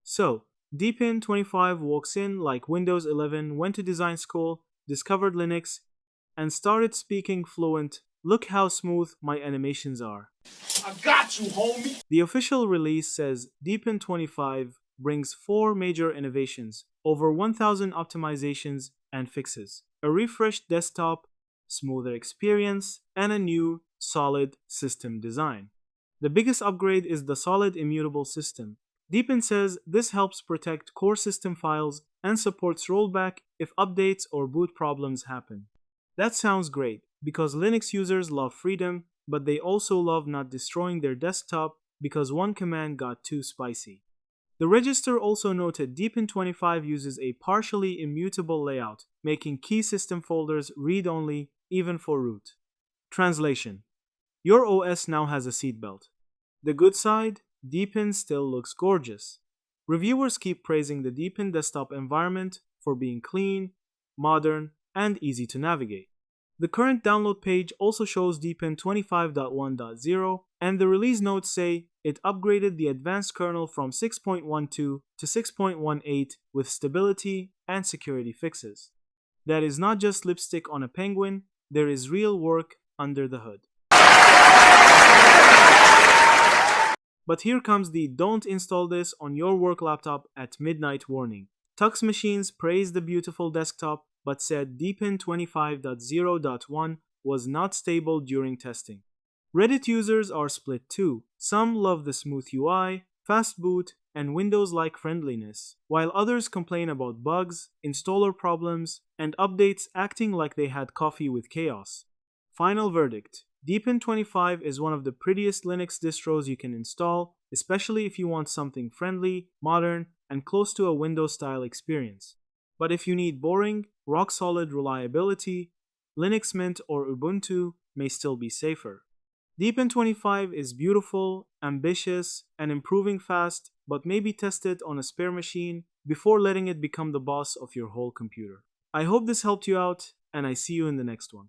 So, Deepin 25 walks in like Windows 11 went to design school, discovered Linux, and started speaking fluent. Look how smooth my animations are. I got you, homie. The official release says Deepin 25 brings four major innovations, over 1,000 optimizations and fixes, a refreshed desktop, smoother experience, and a new, solid system design. The biggest upgrade is the solid immutable system. Deepin says this helps protect core system files and supports rollback if updates or boot problems happen. That sounds great because Linux users love freedom, but they also love not destroying their desktop because one command got too spicy. The register also noted Deepin 25 uses a partially immutable layout, making key system folders read only even for root. Translation: your OS now has a seatbelt. The good side? Deepin still looks gorgeous. Reviewers keep praising the Deepin desktop environment for being clean, modern, and easy to navigate. The current download page also shows Deepin 25.1.0, and the release notes say it upgraded the advanced kernel from 6.12 to 6.18 with stability and security fixes. That is not just lipstick on a penguin, there is real work under the hood. But here comes the don't install this on your work laptop at midnight warning. Tux Machines praised the beautiful desktop but said Deepin 25.0.1 was not stable during testing. Reddit users are split too. Some love the smooth UI, fast boot, and Windows-like friendliness, while others complain about bugs, installer problems, and updates acting like they had coffee with chaos. Final verdict: Deepin 25 is one of the prettiest Linux distros you can install, especially if you want something friendly, modern, and close to a Windows-style experience. But if you need boring, rock-solid reliability, Linux Mint or Ubuntu may still be safer. Deepin 25 is beautiful, ambitious, and improving fast, but maybe test it on a spare machine before letting it become the boss of your whole computer. I hope this helped you out, and I see you in the next one.